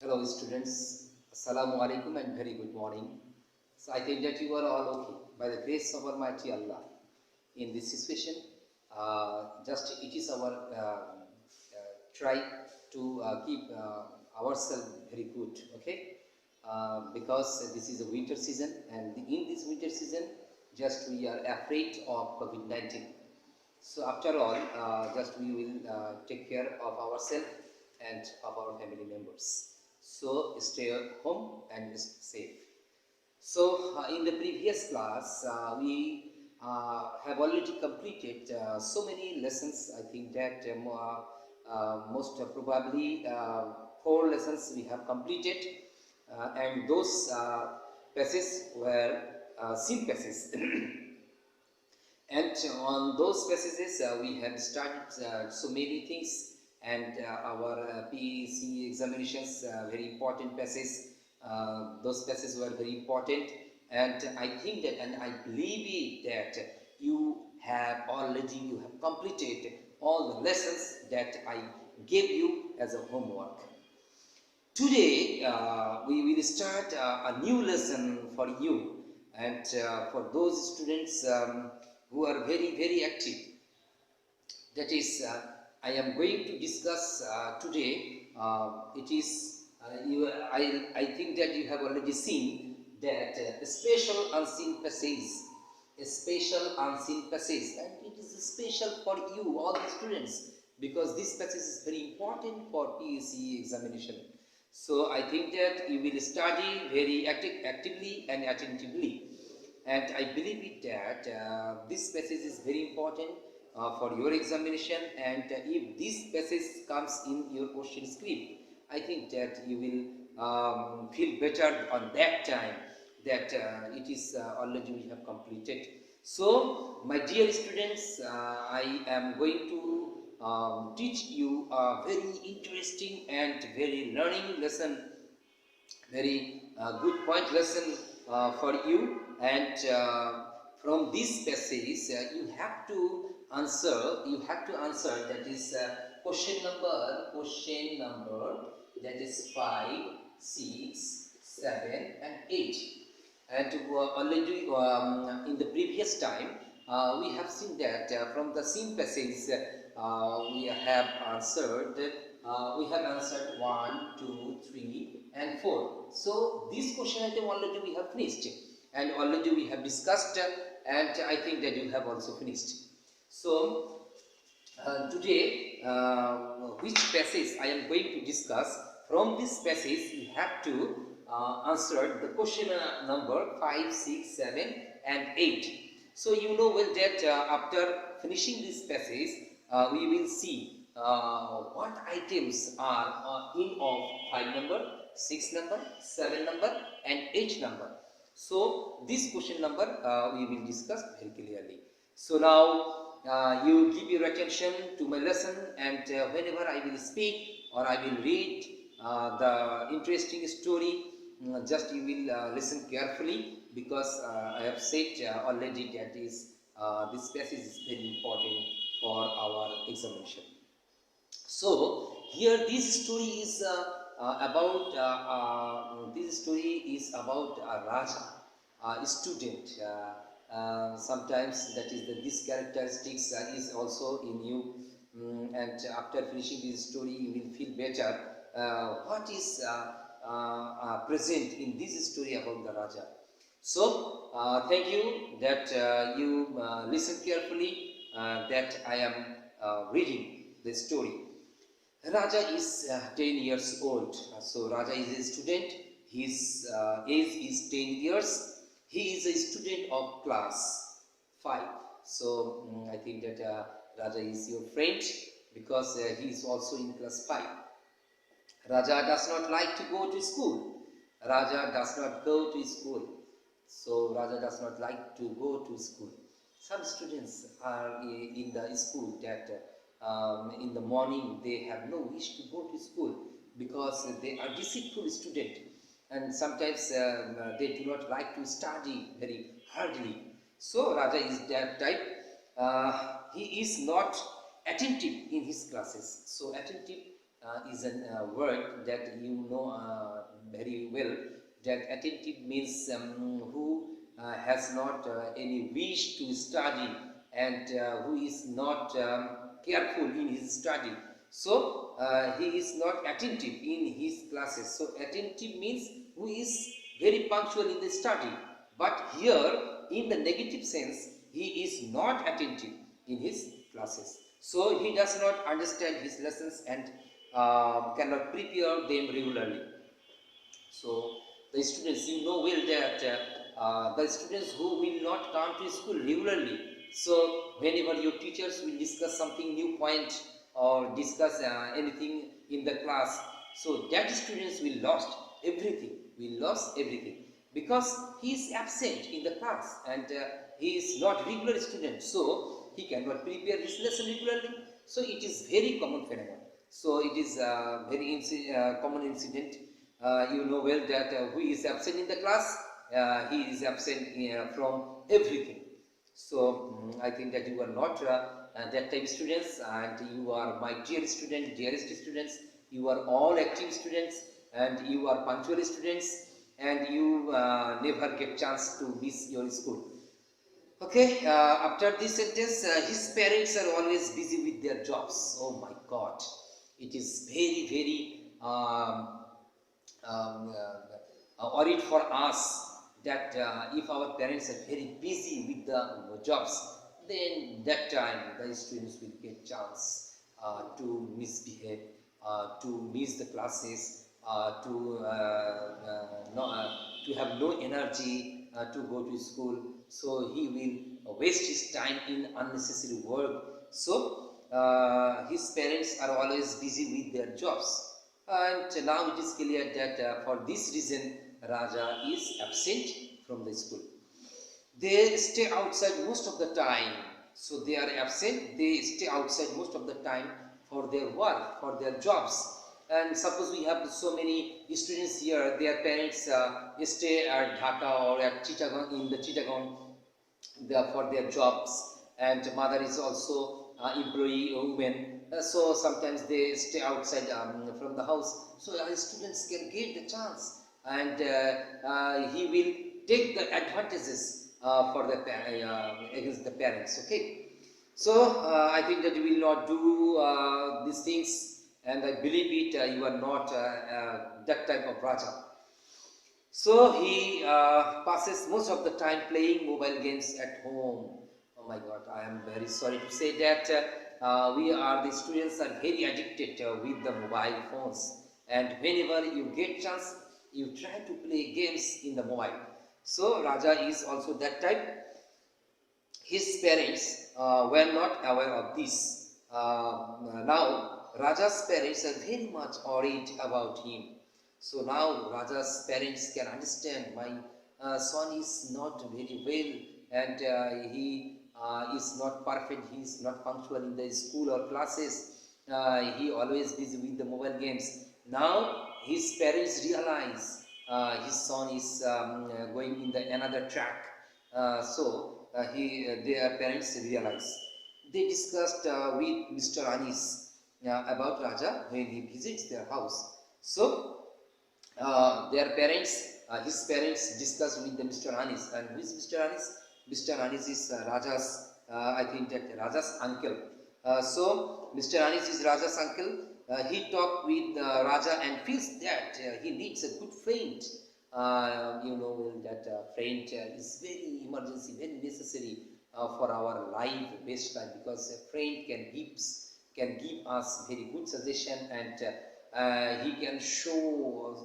Hello students, Assalamu alaikum and very good morning. So I think that you are all okay by the grace of Almighty Allah. In this situation, just it is our try to keep ourselves very good, okay? Because this is a winter season, and in this winter season, just we are afraid of COVID-19. So after all, just we will take care of ourselves and of our family members. So stay at home and stay safe. So in the previous class, we have already completed so many lessons. I think that most probably 4 lessons we have completed, and those passages were sin passages. And on those passages, we have studied so many things, and our PEC examinations, very important passages. Those passages were very important, and I think that, and I believe it, that you have completed all the lessons that I gave you as a homework. Today, we will start a new lesson for you, and for those students who are very active. That is, I am going to discuss today. It is I think that you have already seen that a special unseen passage, and it is special for you, all the students, because this passage is very important for PEC examination. So I think that you will study very actively and attentively. And I believe it that this passage is very important for your examination, and if this passage comes in your question script, I think that you will feel better on that time that it is already we have completed. So my dear students, I am going to teach you a very interesting and very learning lesson, very good point lesson for you. And from this passage, you have to answer. That is question number. That is 5, 6, 7, and 8. And already in the previous time, we have seen that from the same passage we have answered. We have answered 1, 2, 3, and 4. So this question item already we have finished, and already we have discussed, and I think that you have also finished. So today, which passage I am going to discuss? From this passage, you have to answer the question number 5, 6, 7, and 8. So you know well that after finishing this passage, we will see what items are in of 5 number, 6 number, 7 number, and 8 number. So this question number we will discuss very clearly. So now you give your attention to my lesson, and whenever I will speak or I will read the interesting story, just you will listen carefully, because I have said already that is this passage is very important for our examination. So here this story is about a Raja, a student. Sometimes that is this characteristics is also in you, and after finishing this story, you will feel better. What is present in this story about the Raja? So thank you that you listen carefully. That I am reading the story. Raja is 10 years old. So Raja is a student. His age is 10 years. He is a student of class 5. So I think that Raja is your friend, because he is also in class 5. Raja does not like to go to school. Raja does not go to school. So Raja does not like to go to school. Some students are in the school that in the morning they have no wish to go to school, because they are deceitful students, and sometimes they do not like to study very hardly. So Raja is that type. He is not attentive in his classes. So attentive is a word that you know very well, that attentive means who has not any wish to study and who is not careful in his study. So he is not attentive in his classes. So attentive means who is very punctual in the study. But here, in the negative sense, he is not attentive in his classes. So he does not understand his lessons and cannot prepare them regularly. So the students, you know well that the students who will not come to school regularly, so whenever your teachers will discuss something new point or discuss anything in the class, so that students will lost everything because he is absent in the class and he is not regular student, so he cannot prepare his lesson regularly. So it is very common phenomenon. So it is very common incident. You know well that who is absent in the class, he is absent from everything. So I think that you are not that type of students, and you are my dear student, dearest students. You are all active students, and you are punctual students, and you never get chance to miss your school. Okay, after this sentence, his parents are always busy with their jobs. Oh my God, it is very, very worried for us that if our parents are very busy with the jobs, then that time the students will get chance to misbehave, to miss the classes, to have no energy to go to school. So he will waste his time in unnecessary work. So his parents are always busy with their jobs. And now it is clear that for this reason Raja is absent from the school. They stay outside most of the time. So they are absent, they stay outside most of the time for their work, for their jobs. And suppose we have so many students here, their parents stay at Dhaka or at Chittagong, in the Chittagong for their jobs, and mother is also employee woman. So sometimes they stay outside from the house. So students can get the chance, and he will take the advantages for the against the parents. Okay, so I think that you will not do these things, and I believe it. You are not that type of Raja. So he passes most of the time playing mobile games at home. Oh my God, I am very sorry to say that the students are very addicted with the mobile phones. And whenever you get chance, you try to play games in the mobile. So Raja is also that type. His parents were not aware of this. Now Raja's parents are very much worried about him. So now Raja's parents can understand, my son is not very well, and he is not perfect, he is not punctual in the school or classes, he always busy with the mobile games. Now his parents realize his son is going in the another track. Their parents realize. They discussed with Mr. Anis about Raja when he visits their house. So his parents discussed with the Mr. Anis. And who is Mr. Anis? Mr. Anis is Raja's, I think that Raja's uncle. So Mr. Anis is Raja's uncle. He talked with Raja and feels that he needs a good friend. You know that friend is very emergency, very necessary for our life, best life, because a friend can give us very good suggestion, and he can show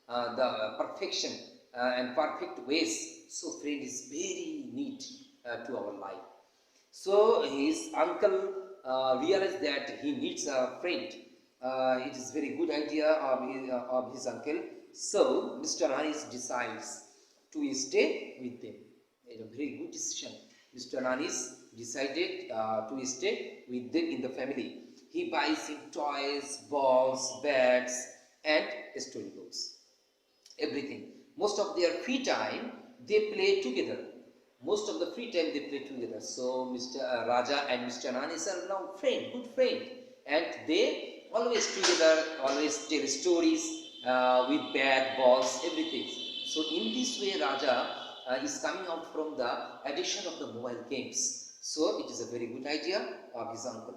the perfection and perfect ways. So friend is very need to our life. So his uncle realized that he needs a friend. It is very good idea of his uncle. So Mr. Anis decides to stay with them. It's a very good decision. Mr. Anis decided to stay with them in the family. He buys him toys, balls, bats, and storybooks. Everything. Most of their free time they play together. Most of the free time they play together. So Mr. Raja and Mr. Anis are now good friend, and they always together, always tell stories with bat, balls, everything. So in this way, Raja is coming out from the addiction of the mobile games. So it is a very good idea of his uncle.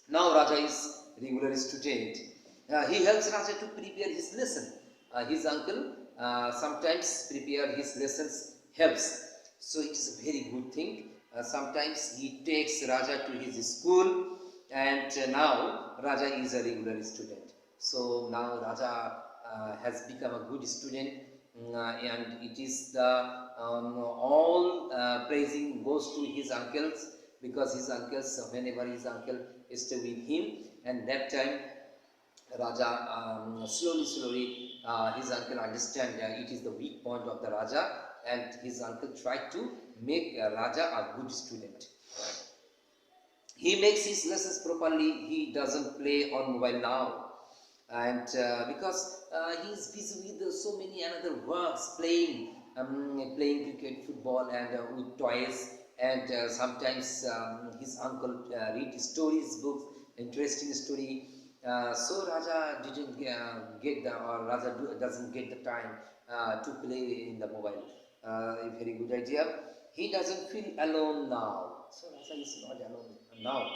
Now Raja is regular student. He helps Raja to prepare his lesson. His uncle sometimes prepare his lessons, helps. So it is a very good thing. Sometimes he takes Raja to his school, and now Raja is a regular student. So now Raja has become a good student, and it is the all praising goes to his uncles, because his uncles, whenever his uncle stay with him, and that time Raja slowly his uncle understand it is the weak point of the Raja, and his uncle tried to make Raja a good student. He makes his lessons properly. He doesn't play on mobile now, and because he is busy with so many another works, playing cricket, football, and with toys. And sometimes his uncle read stories, books, interesting story. So Raja didn't get the, or Raja doesn't get the time to play in the mobile. A very good idea. He doesn't feel alone now. So Raja is not alone now.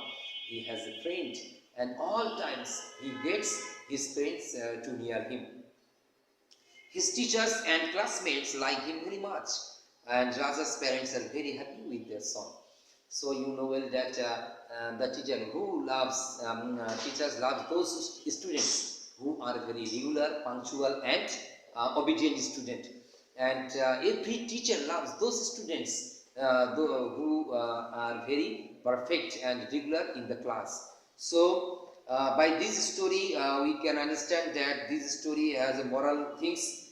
He has a friend, and all times he gets his friends to near him. His teachers and classmates like him very much, and Raja's parents are very happy with their son. So you know well that the teacher who loves, teachers love those students who are very regular, punctual, and obedient student. And every teacher loves those students who are very perfect and regular in the class. So by this story, we can understand that this story has a moral things,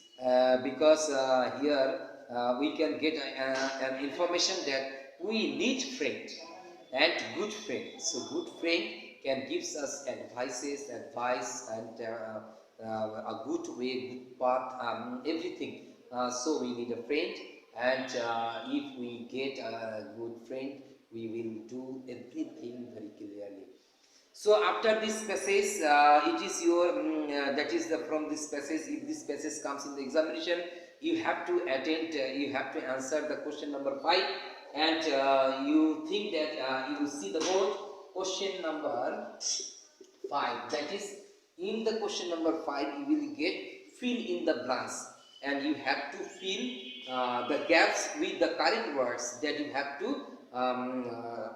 because here we can get an information that we need friend and good friend. So good friend can gives us advice, and a good way, good path, everything. So we need a friend, and if we get a good friend, we will do everything very clearly. So after this passage, it is your that is the from this passage. If this passage comes in the examination, you have to attend. You have to answer the question number 5, and you think that you will see the board question number 5. That is, in the question number 5, you will get fill in the blanks, and you have to fill the gaps with the correct words that you have to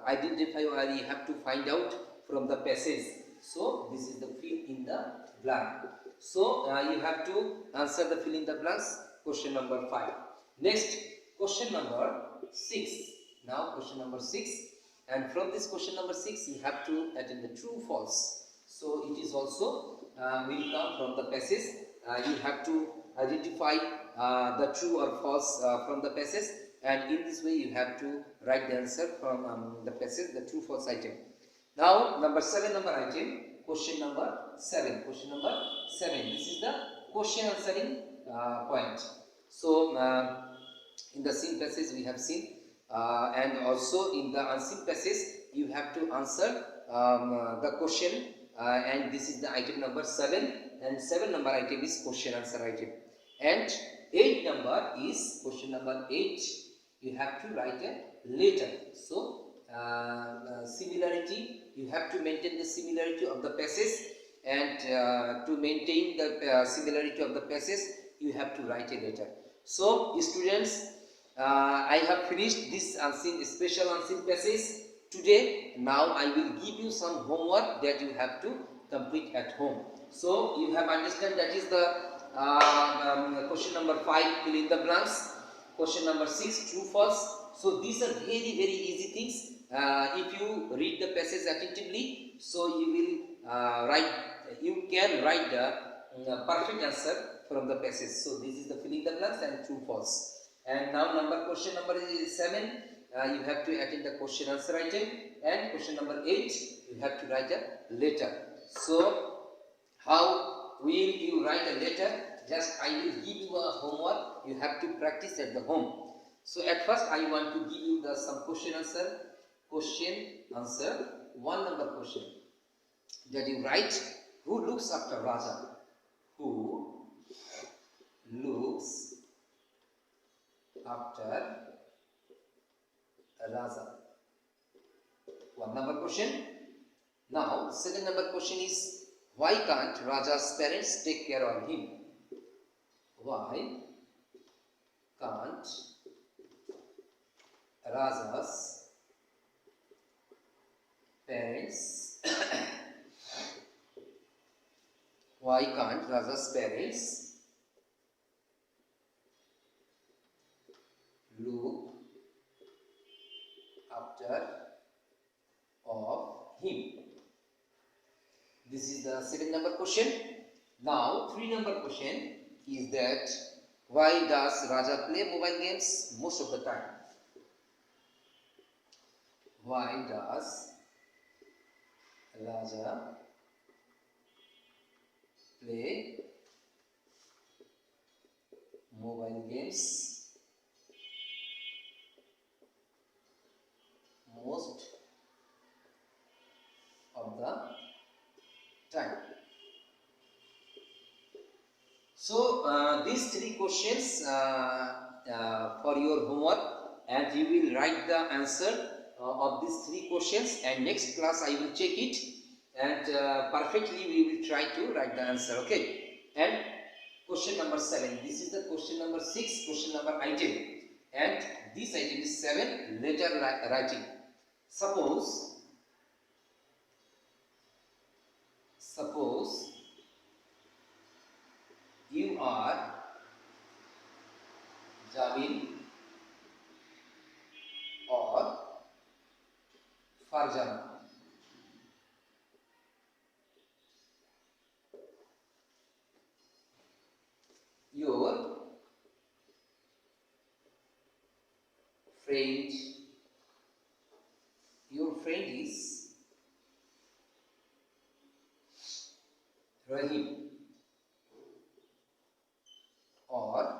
identify, or you have to find out from the passage. So this is the fill in the blank. So you have to answer the fill in the blanks, question number 5. Next, question number 6. Now question number 6, and from this question number 6 you have to attend the true false. So it is also will come from the passage. You have to identify the true or false from the passage, and in this way you have to write the answer from the passage, the true false item. Now number 7 number item, question number 7. Question number 7. This is the question answering point. So in the seen passage we have seen, and also in the unseen passage you have to answer the question, and this is the item number 7, and 7 number item is question answer item, and 8 number is question number 8. You have to write a letter. So similarity, you have to maintain the similarity of the passage, and to maintain the similarity of the passage you have to write a letter. So students, I have finished this unseen, special unseen passage today. Now I will give you some homework that you have to complete at home. So you have understand that is the question number 5, fill in the blanks. Question number 6, true false. So these are very easy things. If you read the passage attentively, so you will you can write the perfect answer from the passage. So this is the filling the blanks and true false. And now question number 7, you have to attend the question answer item, and question number 8, you have to write a letter. So how will you write a letter? Just I will give you a homework. You have to practice at the home. So at first I want to give you some question answer. 1 number question. that you write who looks after Raja. Who looks after Raja. One number question. Now, second number question is, why can't Raja's parents take care of him? Why can't Raja's parents why can't Raja's parents look after of him? This is the second number question. Now, 3 number question is that why does Raja play mobile games most of the time? Why does Raja play mobile games most of the time? So these 3 questions for your homework, and you will write the answer of these 3 questions, and next class I will check it, and perfectly we will try to write the answer. Okay. And question number 7. This is the question number 6, question number item, and this item is 7, letter writing. Suppose you are Jamil or Farjana. Your friend is Rahim or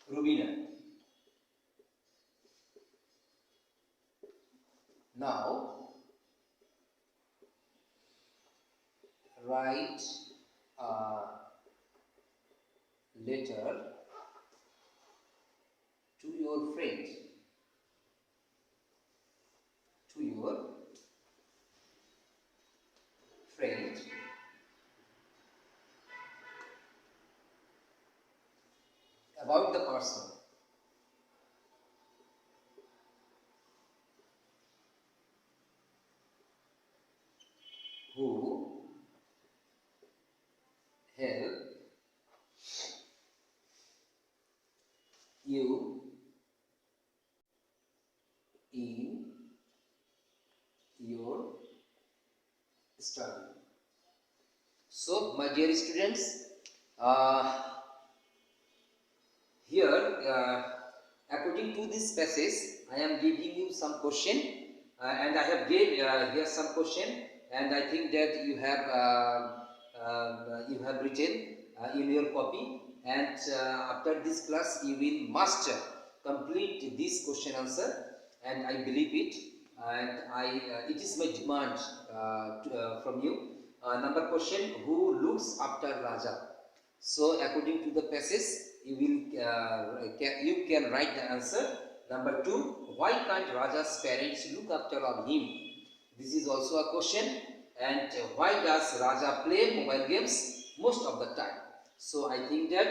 Rubina. Now, write a letter to your friend, about the person who helped you in your study. So, my dear students, here according to this passage, I am giving you some question, and I have gave here some question, and I think that you have written in your copy, and after this class you will must complete this question answer, and I believe it, and it is my demand from you. Number question: who looks after Raja? So according to the passage, you can write the answer. Number 2, why can't Raja's parents look after of him? This is also a question. And why does Raja play mobile games most of the time? So I think that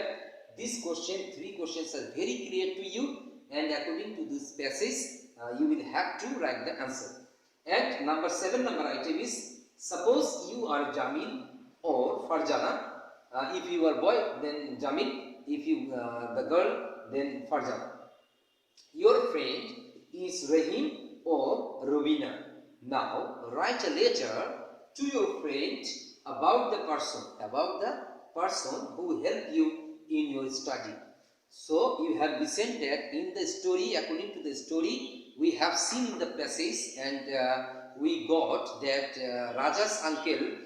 this question, 3 questions are very clear to you, and according to this passage, you will have to write the answer. And number 7 number item is, suppose you are Jamil or Farjana. If you are boy, then Jamil. If you the girl, then Farjana. Your friend is Rahim or Rubina. Now write a letter to your friend about the person who helped you in your study. So you have listened that in the story, according to the story, we have seen in the passage, and we got that Raja's uncle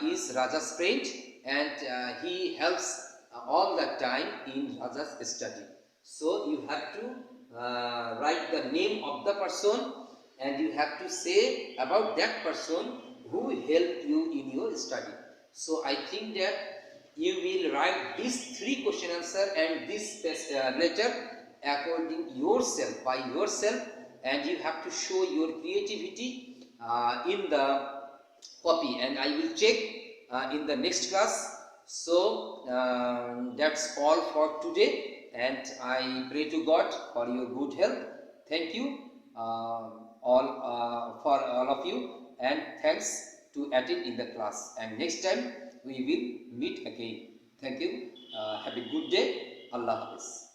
is Raja's friend, and he helps all the time in Raja's study. So you have to write the name of the person and you have to say about that person who helped you in your study. So I think that you will write these 3 question answer and this letter according yourself, by yourself, and you have to show your creativity in the copy, and I will check in the next class. So that's all for today, and I pray to God for your good health. Thank you for all of you, and thanks to attend in the class, and next time we will meet again. Thank you. Have a good day. Allah Hafiz.